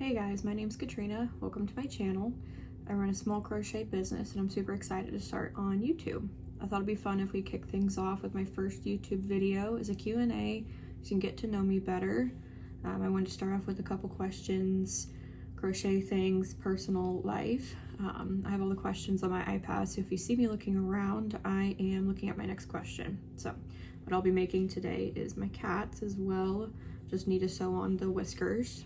Hey guys, my name's Katrina. Welcome to my channel. I run a small crochet business and I'm super excited to start on YouTube. I thought it'd be fun if we kick things off with my first YouTube video as a Q&A so you can get to know me better. I wanted to start off with a couple questions, crochet things, personal life. I have all the questions on my iPad, so if you see me looking around, I am looking at my next question. So what I'll be making today is my cats as well. Just need to sew on the whiskers.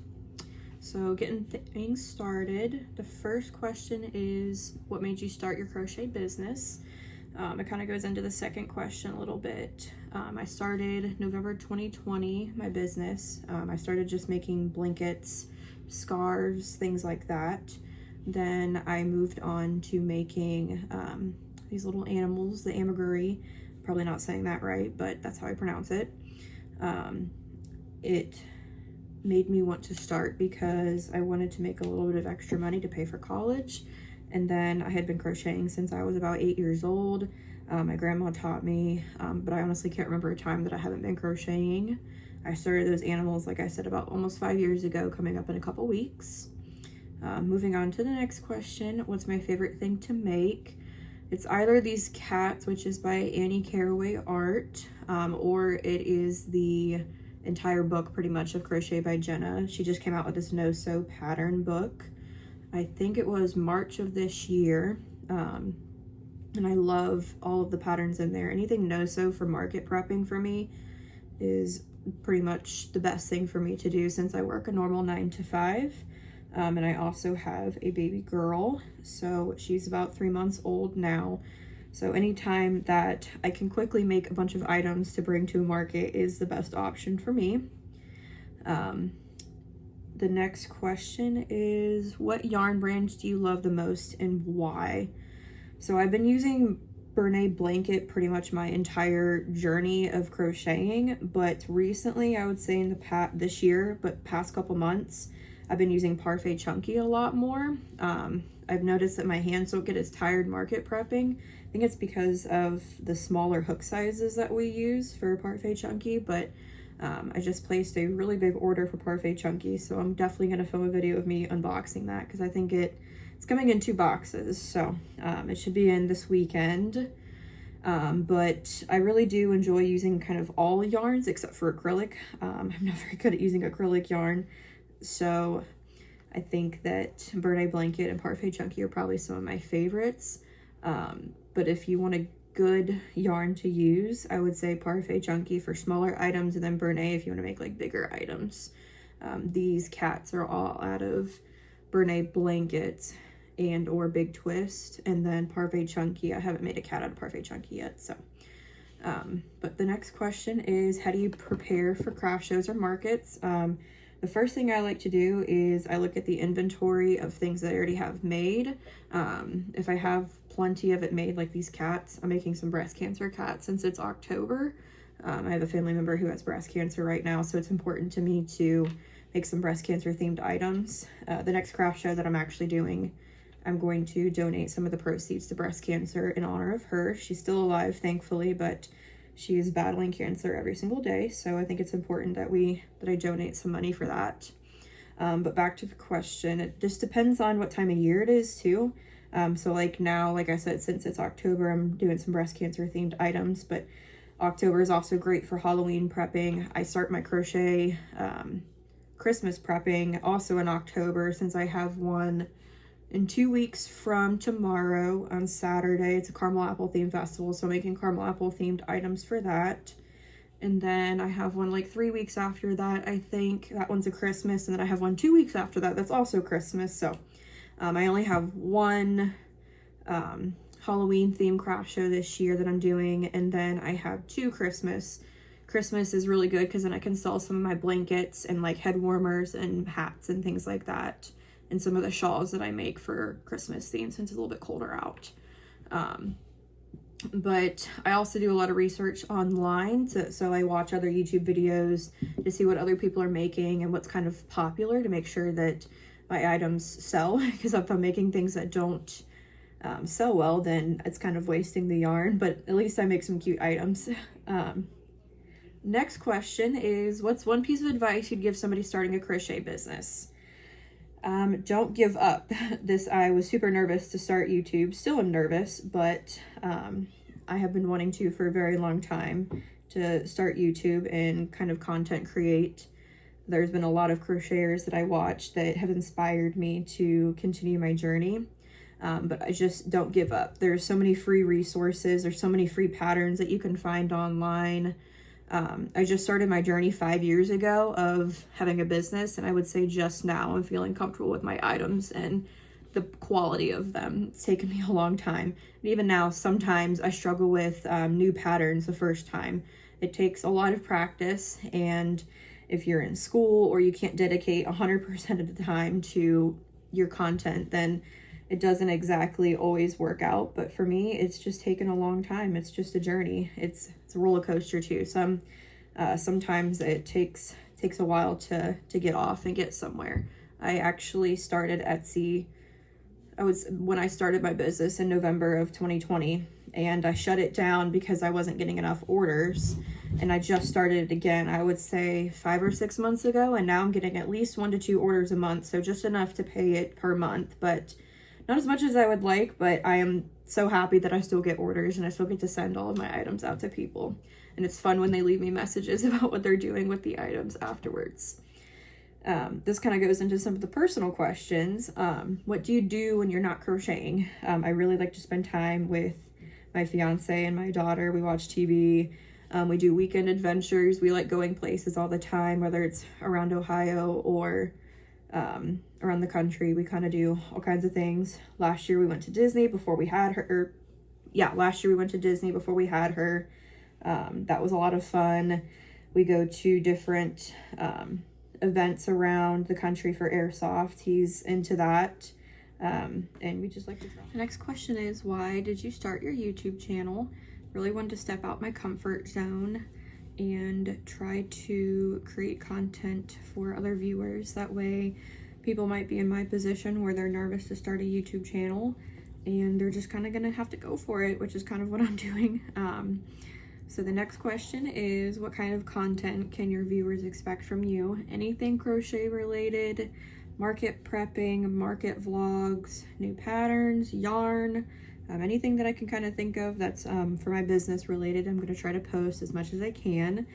So getting things started, the first question is, what made you start your crochet business? It kind of goes into the second question a little bit. I started November 2020, my business. I started just making blankets, scarves, things like that. Then I moved on to making these little animals, the amigurumi. Probably not saying that right, but that's how I pronounce it. It made me want to start because I wanted to make a little bit of extra money to pay for college. And then I had been crocheting since I was about 8 years old. My grandma taught me, but I honestly can't remember a time that I haven't been crocheting. I started those animals, like I said, about almost 5 years ago, coming up in a couple weeks. Moving on to the next question, what's my favorite thing to make? It's either these cats, which is by Carraway art, or it is the entire book pretty much of Crochet by Jenna. She just came out with this no-sew pattern book. I think it was March of this year, and I love all of the patterns in there. Anything no-sew for market prepping for me is pretty much the best thing for me to do since I work a normal 9 to 5. And I also have a baby girl, so she's about 3 months old now. So anytime that I can quickly make a bunch of items to bring to a market is the best option for me. The next question is, what yarn brands do you love the most and why? So I've been using Bernay Blanket pretty much my entire journey of crocheting, but recently, I would say in the this year, but past couple months, I've been using Parfait Chunky a lot more. I've noticed that my hands don't get as tired market prepping. I think it's because of the smaller hook sizes that we use for Parfait Chunky, but I just placed a really big order for Parfait Chunky, so I'm definitely going to film a video of me unboxing that because I think it's coming in 2 boxes, so it should be in this weekend. But I really do enjoy using kind of all yarns except for acrylic. I'm not very good at using acrylic yarn, so I think that Bernay Blanket and Parfait Chunky are probably some of my favorites. But if you want a good yarn to use, I would say Parfait Chunky for smaller items, and then Bernay if you want to make like bigger items. These cats are all out of Bernay Blankets and or Big Twist, and then Parfait Chunky. I haven't made a cat out of Parfait Chunky yet, so. But the next question is, how do you prepare for craft shows or markets? The first thing I like to do is I look at the inventory of things that I already have made. If I have plenty of it made, like these cats, I'm making some breast cancer cats since it's October. I have a family member who has breast cancer right now, so it's important to me to make some breast cancer themed items. The next craft show that I'm actually doing, I'm going to donate some of the proceeds to breast cancer in honor of her. She's still alive, thankfully, but she is battling cancer every single day, so I think it's important that I donate some money for that. But back to the question, it just depends on what time of year it is too. So like now, like I said, since it's October, I'm doing some breast cancer themed items, but October is also great for Halloween prepping. I start my crochet Christmas prepping also in October, since I have one in 2 weeks from tomorrow on Saturday. It's a caramel apple themed festival, so I'm making caramel apple themed items for that. And then I have one like 3 weeks after that, I think. That one's a Christmas, and then I have one 2 weeks after that that's also Christmas. So I only have one Halloween themed craft show this year that I'm doing, and then I have 2 Christmas. Christmas is really good because then I can sell some of my blankets and like head warmers and hats and things like that, and some of the shawls that I make for Christmas theme since it's a little bit colder out. But I also do a lot of research online, so I watch other YouTube videos to see what other people are making and what's kind of popular to make sure that my items sell, because if I'm making things that don't sell well, then it's kind of wasting the yarn, but at least I make some cute items. Next question is, what's one piece of advice you'd give somebody starting a crochet business? Don't give up. I was super nervous to start YouTube. Still am nervous, but I have been wanting to for a very long time to start YouTube and kind of content create. There's been a lot of crocheters that I watch that have inspired me to continue my journey. But I just don't give up. There's so many free resources. There's so many free patterns that you can find online. I just started my journey 5 years ago of having a business, and I would say just now I'm feeling comfortable with my items and the quality of them. It's taken me a long time. And even now, sometimes I struggle with new patterns the first time. It takes a lot of practice, and if you're in school or you can't dedicate 100% of the time to your content, then it doesn't exactly always work out. But for me, it's just taken a long time. It's just a journey. It's a roller coaster too. Sometimes it takes a while to get off and get somewhere. I actually started Etsy. When I started my business in November of 2020, and I shut it down because I wasn't getting enough orders. And I just started it again, I would say 5 or 6 months ago, and now I'm getting at least 1 to 2 orders a month, so just enough to pay it per month, but not as much as I would like. But I am so happy that I still get orders and I still get to send all of my items out to people. And it's fun when they leave me messages about what they're doing with the items afterwards. This kind of goes into some of the personal questions. What do you do when you're not crocheting? I really like to spend time with my fiance and my daughter. We watch TV. We do weekend adventures. We like going places all the time, whether it's around Ohio or around the country. We kind of do all kinds of things. Last year we went to Disney before we had her. Last year we went to Disney before we had her. That was a lot of fun. We go to different events around the country for airsoft. He's into that. And we just like to draw. The next question is, why did you start your YouTube channel? Really wanted to step out my comfort zone and try to create content for other viewers. That way people might be in my position where they're nervous to start a YouTube channel and they're just kind of gonna have to go for it, which is kind of what I'm doing. So the next question is, what kind of content can your viewers expect from you? Anything crochet related, market prepping, market vlogs, new patterns, yarn, anything that I can kind of think of that's for my business related. I'm going to try to post as much as I can.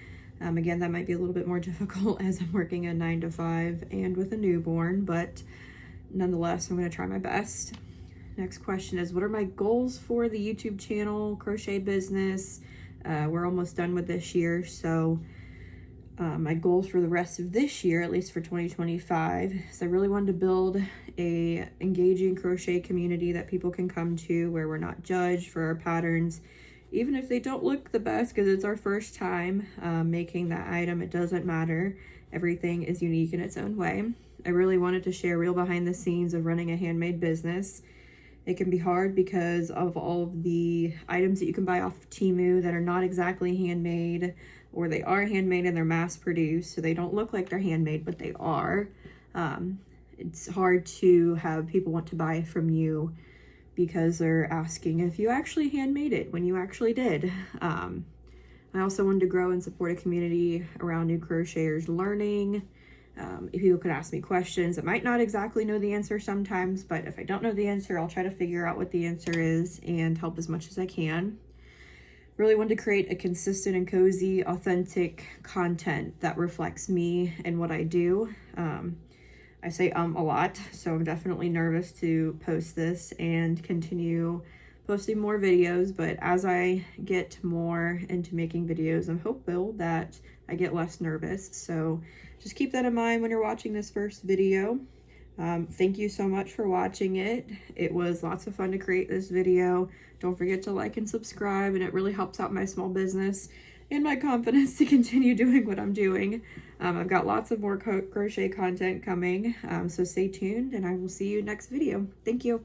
Again, that might be a little bit more difficult as I'm working a 9 to 5 and with a newborn, but nonetheless, I'm going to try my best. Next question is, what are my goals for the YouTube channel, crochet business? We're almost done with this year, so my goals for the rest of this year, at least for 2025, is I really wanted to build a engaging crochet community that people can come to, where we're not judged for our patterns, even if they don't look the best, because it's our first time making that item. It doesn't matter. Everything is unique in its own way. I really wanted to share real behind the scenes of running a handmade business. It can be hard because of all of the items that you can buy off of Temu that are not exactly handmade, or they are handmade and they're mass produced, so they don't look like they're handmade, but they are. It's hard to have people want to buy from you because they're asking if you actually handmade it when you actually did. I also wanted to grow and support a community around new crocheters learning. If people could ask me questions, I might not exactly know the answer sometimes, but if I don't know the answer, I'll try to figure out what the answer is and help as much as I can. Really wanted to create a consistent and cozy, authentic content that reflects me and what I do. I say a lot, so I'm definitely nervous to post this and continue posting more videos, but as I get more into making videos, I'm hopeful that I get less nervous. So just keep that in mind when you're watching this first video. Thank you so much for watching it. It was lots of fun to create this video. Don't forget to like and subscribe, and it really helps out my small business and my confidence to continue doing what I'm doing. I've got lots of more crochet content coming, so stay tuned, and I will see you next video. Thank you.